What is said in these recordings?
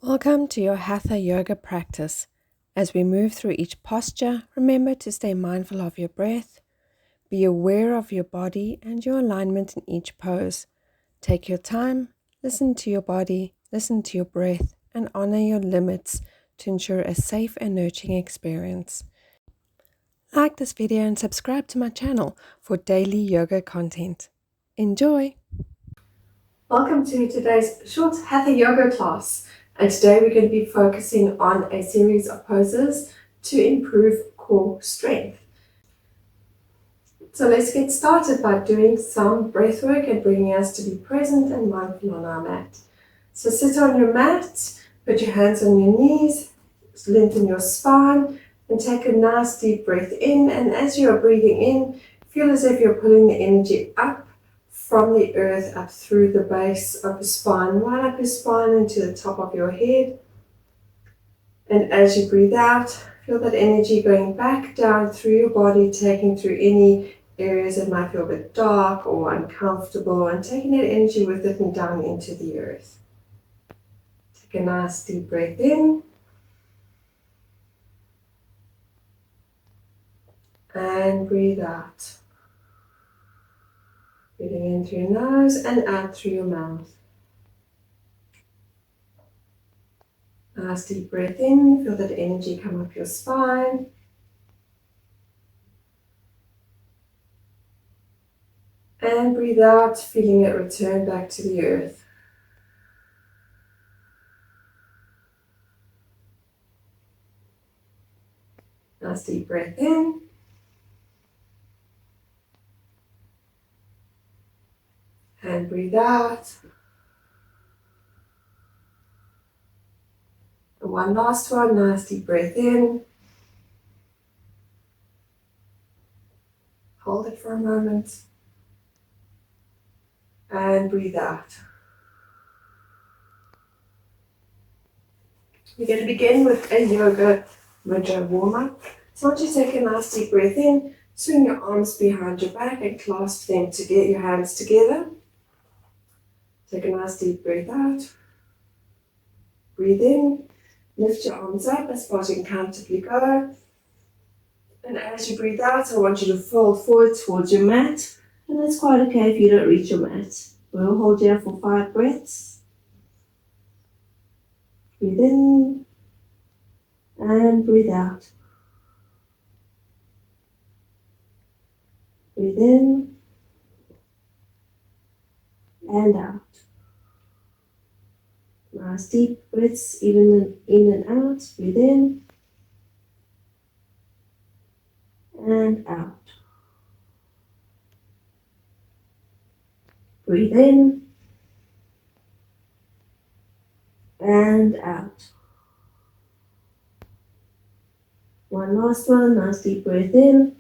Welcome to your Hatha Yoga practice. As we move through each posture, remember to stay mindful of your breath. Be aware of your body and your alignment in each pose. Take your time, listen to your body, listen to your breath, and honor your limits to ensure a safe and nurturing experience. Like this video and subscribe to my channel for daily yoga content. Enjoy! Welcome to today's short Hatha Yoga class. And today we're going to be focusing on a series of poses to improve core strength. So let's get started by doing some breath work and bringing us to be present and mindful on our mat. So sit on your mat, put your hands on your knees, lengthen your spine, and take a nice deep breath in. And as you are breathing in, feel as if you're pulling the energy up from the earth up through the base of the spine, right up your spine into the top of your head. And as you breathe out, feel that energy going back down through your body, taking through any areas that might feel a bit dark or uncomfortable, and taking that energy with it and down into the earth. Take a nice deep breath in. And breathe out. Breathing in through your nose and out through your mouth. Nice deep breath in, feel that energy come up your spine. And breathe out, feeling it return back to the earth. Nice deep breath in. And breathe out. And one last one, nice deep breath in. Hold it for a moment. And breathe out. We're going to begin with a yoga Mudra warm-up. So once you take a nice deep breath in, swing your arms behind your back and clasp them to get your hands together. Take a nice deep breath out. Breathe in. Lift your arms up as far as you can comfortably go. And as you breathe out, I want you to fold forward towards your mat. And that's quite okay if you don't reach your mat. We'll hold here for 5 breaths. Breathe in. And breathe out. Breathe in. And out. Nice deep breaths, even in and out. Breathe in. And out. Breathe in. And out. One last one, nice deep breath in.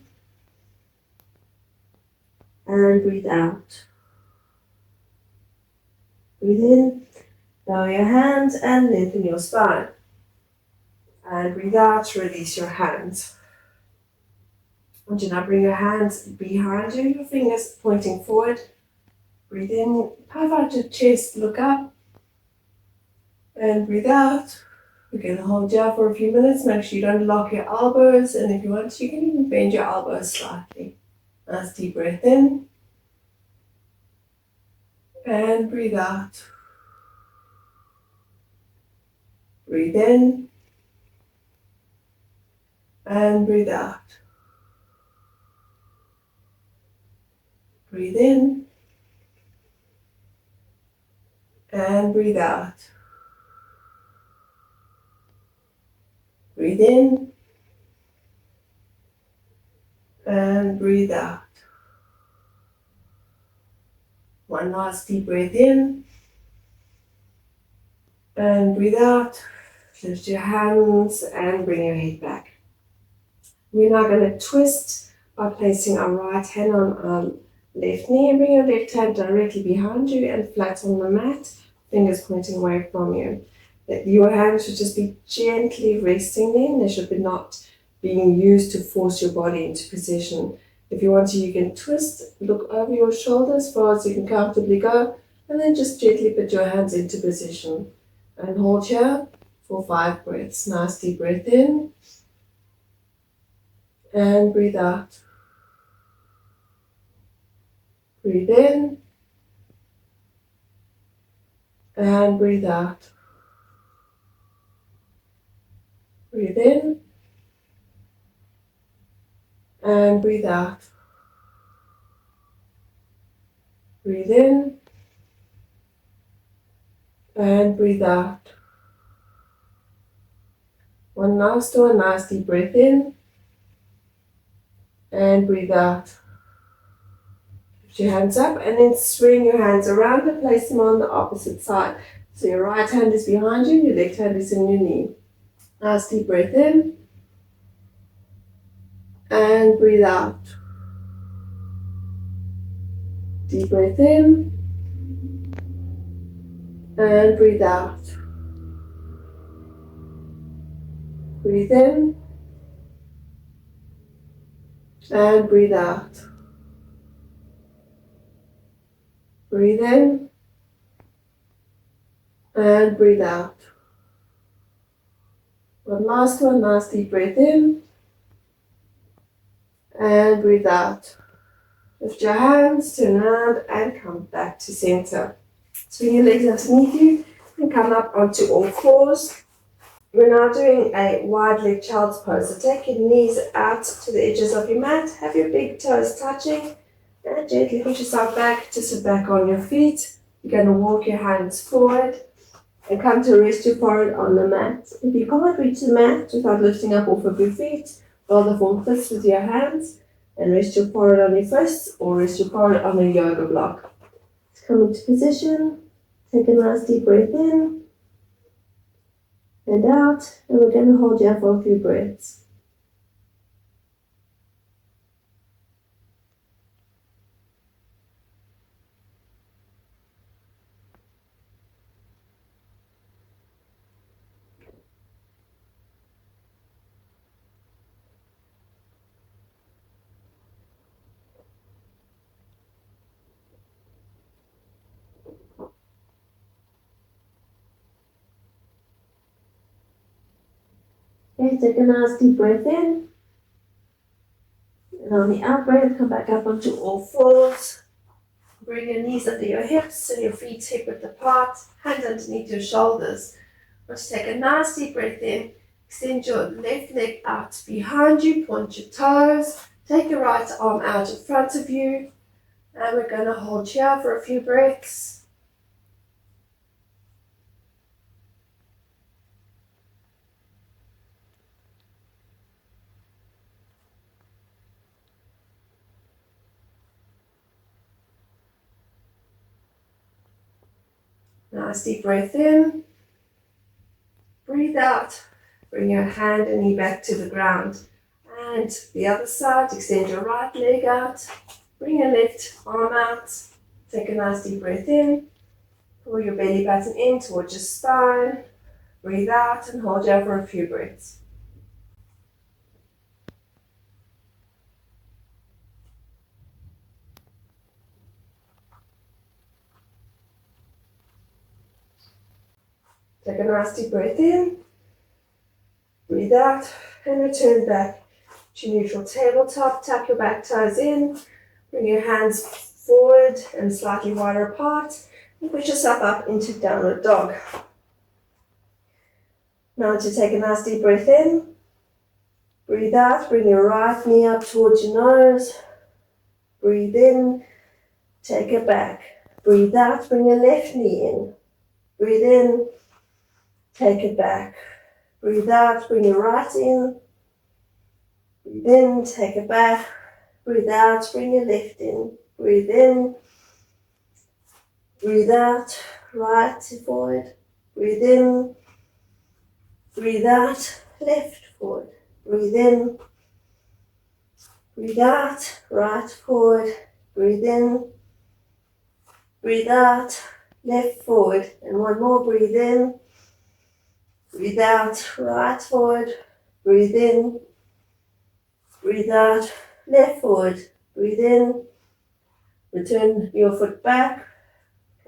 And breathe out. Breathe in. Lower your hands and lengthen your spine. And breathe out, release your hands. I want you now bring your hands behind you, your fingers pointing forward. Breathe in, puff out your chest, look up. And breathe out. We're going to hold here for a few minutes. Make sure you don't lock your elbows. And if you want, you can even bend your elbows slightly. Nice deep breath in. And breathe out. Breathe in. And breathe out. Breathe in. And breathe out. Breathe in. And breathe out. One last deep breath in. And breathe out. Lift your hands and bring your head back. We're now going to twist by placing our right hand on our left knee and bring your left hand directly behind you and flat on the mat, fingers pointing away from you. Your hands should just be gently resting there. They should be not being used to force your body into position. If you want to, you can twist, look over your shoulders as far as you can comfortably go, and then just gently put your hands into position. And hold here for 5 breaths. Nice deep breath in and breathe out. Breathe in and breathe out. Breathe in and breathe out. Breathe in and breathe out. One last one, nice deep breath in and breathe out. Lift your hands up and then swing your hands around and place them on the opposite side. So your right hand is behind you and your left hand is in your knee. Nice deep breath in and breathe out. Deep breath in and breathe out. Breathe in and breathe out. Breathe in and breathe out. One last one, nice deep breath in and breathe out. Lift your hands, turn around and come back to center. Swing your legs underneath you and come up onto all fours. We're now doing a wide leg child's pose. So take your knees out to the edges of your mat, have your big toes touching, and gently push yourself back to sit back on your feet. You're going to walk your hands forward and come to rest your forehead on the mat. If you can't reach the mat without lifting up off of your feet, rather form fists with your hands and rest your forehead on your fists or rest your forehead on a yoga block. Come into position, take a nice deep breath in and out, and we're going to hold here for a few breaths. Okay, take a nice deep breath in, and on the out breath, come back up onto all fours. Bring your knees under your hips and your feet hip width apart, hands underneath your shoulders. Let's take a nice deep breath in, extend your left leg out behind you, point your toes, take your right arm out in front of you, and we're going to hold here for a few breaths. Nice deep breath in, breathe out, bring your hand and knee back to the ground. And the other side, extend your right leg out, bring your left arm out, take a nice deep breath in, pull your belly button in towards your spine, breathe out and hold here for a few breaths. Take a nice deep breath in, breathe out, and return back to neutral tabletop. Tuck your back toes in, bring your hands forward and slightly wider apart, and push yourself up into downward dog. Now to take a nice deep breath in, breathe out, bring your right knee up towards your nose, breathe in, take it back, breathe out, bring your left knee in, breathe in, take it back. Breathe out, bring your right in. Breathe in, take it back. Breathe out, bring your left in. Breathe in. Breathe out, right forward. Breathe in. Breathe out, left forward. Breathe in. Breathe out, right forward. Breathe in. Breathe out, left forward. And one more, breathe in. Breathe out, right forward, breathe in, breathe out, left forward, breathe in, return your foot back,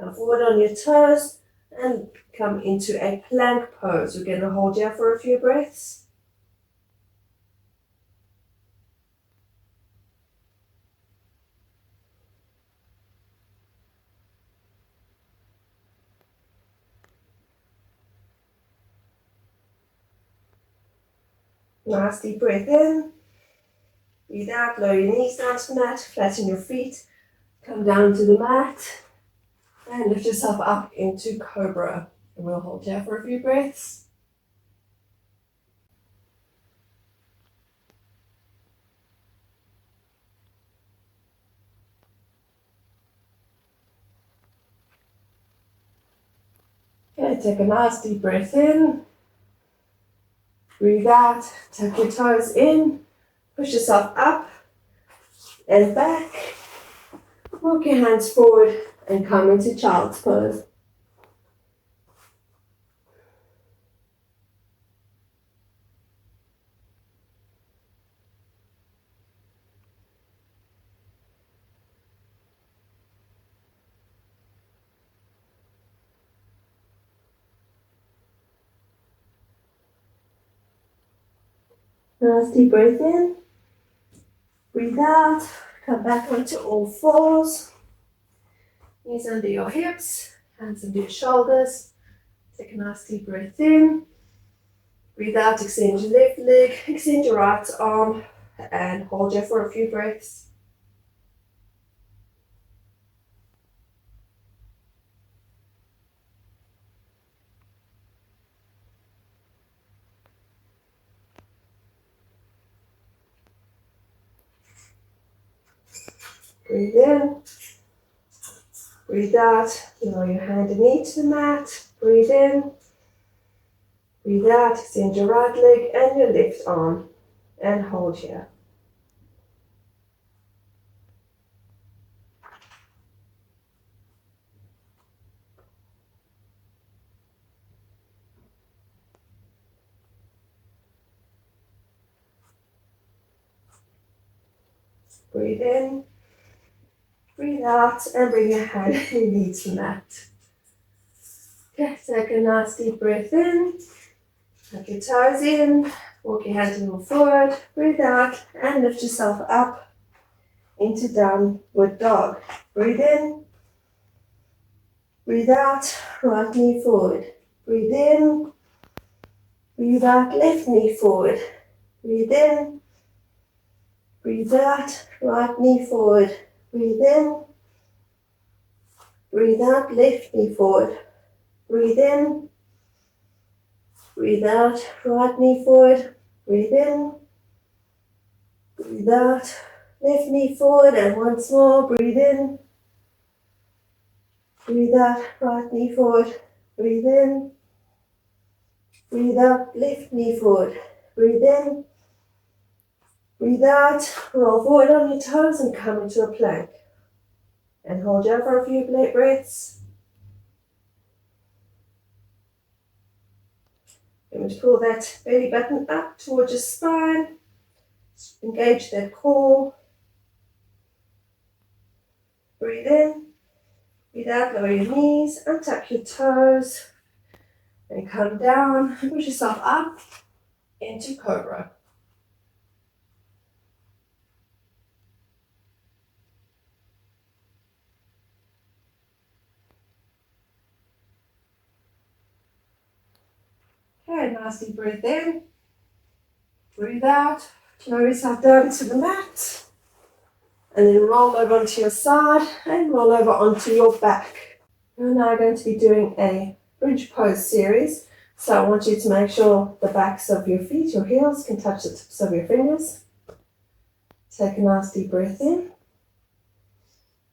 come forward on your toes, and come into a plank pose. We're going to hold here for a few breaths. Nice deep breath in. Breathe out, lower your knees down to the mat, flatten your feet, come down to the mat, and lift yourself up into Cobra. And we'll hold here for a few breaths. Okay, take a nice deep breath in. Breathe out, tuck your toes in, push yourself up and back. Walk your hands forward and come into child's pose. Nice deep breath in. Breathe out, come back onto all fours. Knees under your hips, hands under your shoulders. Take a nice deep breath in. Breathe out, extend your left leg, extend your right arm, and hold here for a few breaths. Breathe in. Breathe out, lower your hand and knee to the mat. Breathe in. Breathe out, extend your right leg and your left arm, and hold here. Breathe in. Breathe out, and bring your hand and your knee to the mat. Okay, take a nice deep breath in. Tuck your toes in. Walk your hands a little forward. Breathe out, and lift yourself up into downward dog. Breathe in. Breathe out, right knee forward. Breathe in. Breathe out, left knee forward. Breathe in. Breathe out, right knee forward. Breathe in. Breathe out, left knee forward. Breathe in. Breathe out, right knee forward. Breathe in. Breathe out, left knee forward. And once more, breathe in. Breathe out, right knee forward. Breathe in. Breathe out, left knee forward. Breathe in. Breathe out, roll forward on your toes and come into a plank. And hold here for a few breaths. Going to pull that belly button up towards your spine. Engage that core. Breathe in. Breathe out, lower your knees, untuck your toes. And come down and push yourself up into Cobra. Okay, nice deep breath in. Breathe out. Lower yourself down to the mat. And then roll over onto your side and roll over onto your back. We're now going to be doing a bridge pose series. So I want you to make sure the backs of your feet, your heels, can touch the tips of your fingers. Take a nice deep breath in.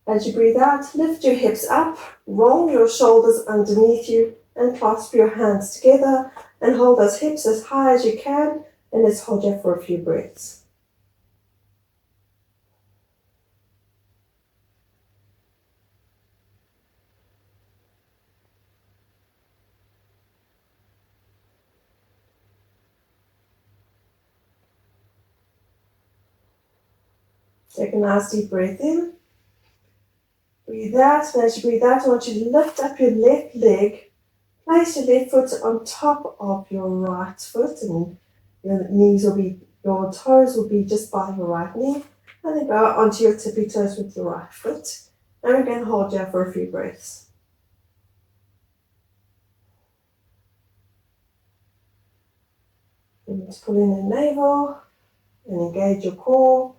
As you breathe out, lift your hips up, roll your shoulders underneath you, and clasp your hands together and hold those hips as high as you can. And let's hold here for a few breaths. Take a nice deep breath in. Breathe out, and as you breathe out, I want you to lift up your left leg Place your left foot on top of your right foot, and your toes will be just by your right knee. And then go onto your tippy toes with your right foot. And we're going to hold here for a few breaths. And just pull in the navel and engage your core.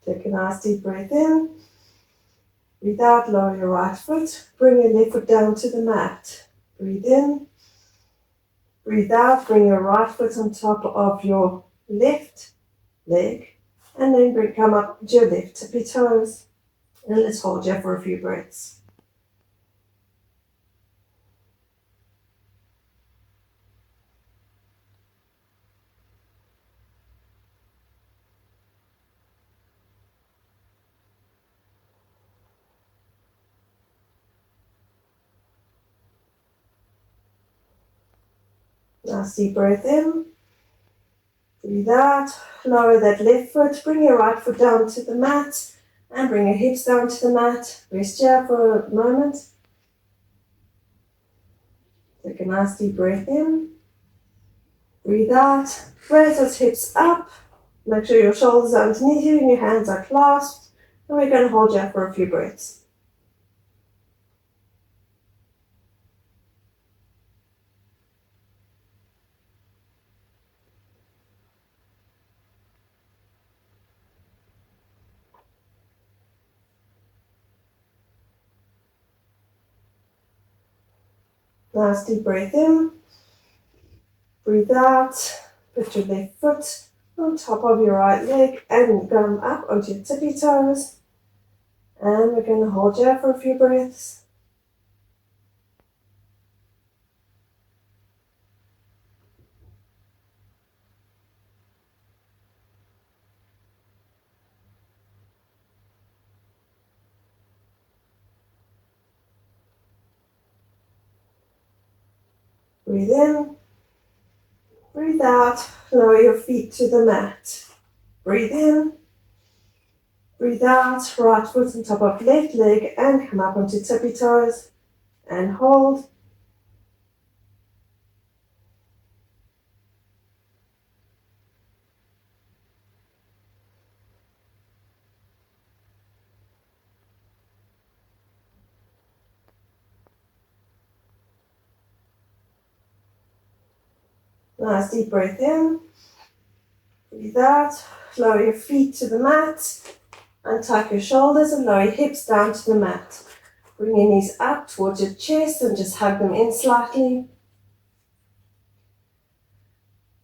Take a nice deep breath in. Breathe out, lower your right foot. Bring your left foot down to the mat. Breathe in. Breathe out, bring your right foot on top of your left leg. And then come up to your left tippy toes. And let's hold here for a few breaths. Nice deep breath in. Breathe out. Lower that left foot. Bring your right foot down to the mat. And bring your hips down to the mat. Rest here for a moment. Take a nice deep breath in. Breathe out. Raise those hips up. Make sure your shoulders are underneath you and your hands are clasped. And we're going to hold here for a few breaths. Nice deep breath in. Breathe out. Put your left foot on top of your right leg and come up onto your tippy toes. And we're going to hold here for a few breaths. Breathe in. Breathe out. Lower your feet to the mat. Breathe in. Breathe out. Right foot on top of left leg and come up onto tippy toes. And hold. Nice deep breath in. Breathe out. Lower your feet to the mat. And tuck your shoulders and lower your hips down to the mat. Bring your knees up towards your chest and just hug them in slightly.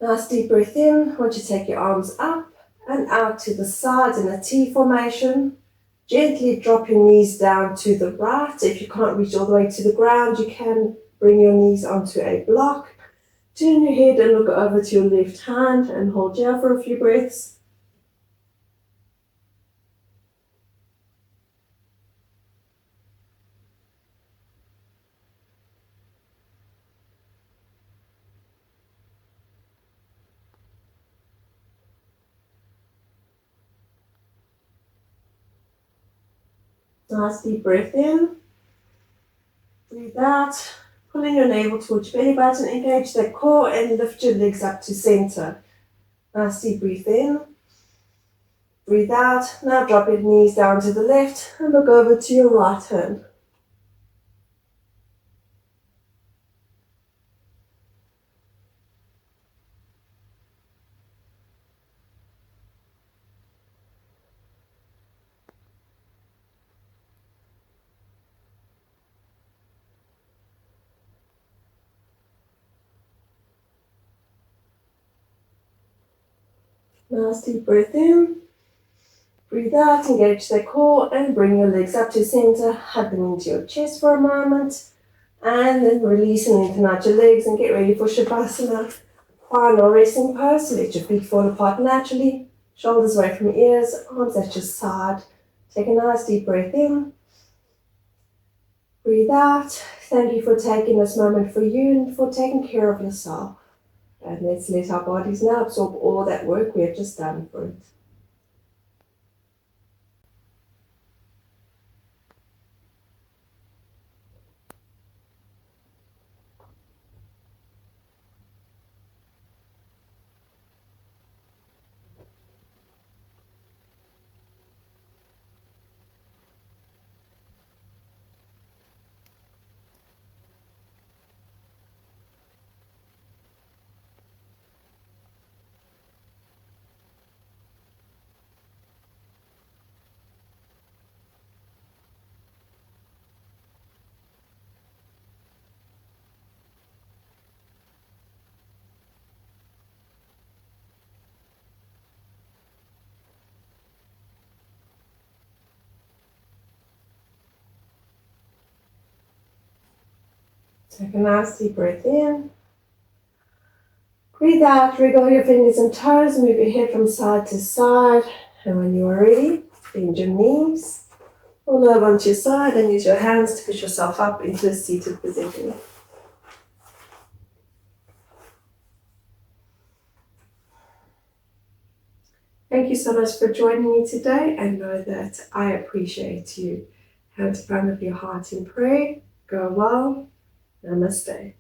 Nice deep breath in. I want you to take your arms up and out to the sides in a T formation. Gently drop your knees down to the right. If you can't reach all the way to the ground, you can bring your knees onto a block. Turn your head and look over to your left hand and hold here for a few breaths. Nice deep breath in. Breathe out. Pull in your navel towards your belly button. Engage that core and lift your legs up to center. Nice deep breath in. Breathe out. Now drop your knees down to the left and look over to your right hand. Nice deep breath in. Breathe out, engage the core and bring your legs up to center. Hug them into your chest for a moment. And then release and lengthen out your legs and get ready for Savasana. Final resting pose. So let your feet fall apart naturally. Shoulders away from ears, arms at your side. Take a nice deep breath in. Breathe out. Thank you for taking this moment for you and for taking care of yourself. And let's let our bodies now absorb all that work we have just done for it. Take a nice deep breath in. Breathe out, wriggle your fingers and toes, move your head from side to side. And when you are ready, bend your knees, roll over onto your side and use your hands to push yourself up into a seated position. Thank you so much for joining me today, and know that I appreciate you. Hand to front of your heart in prayer. Go well. Namaste.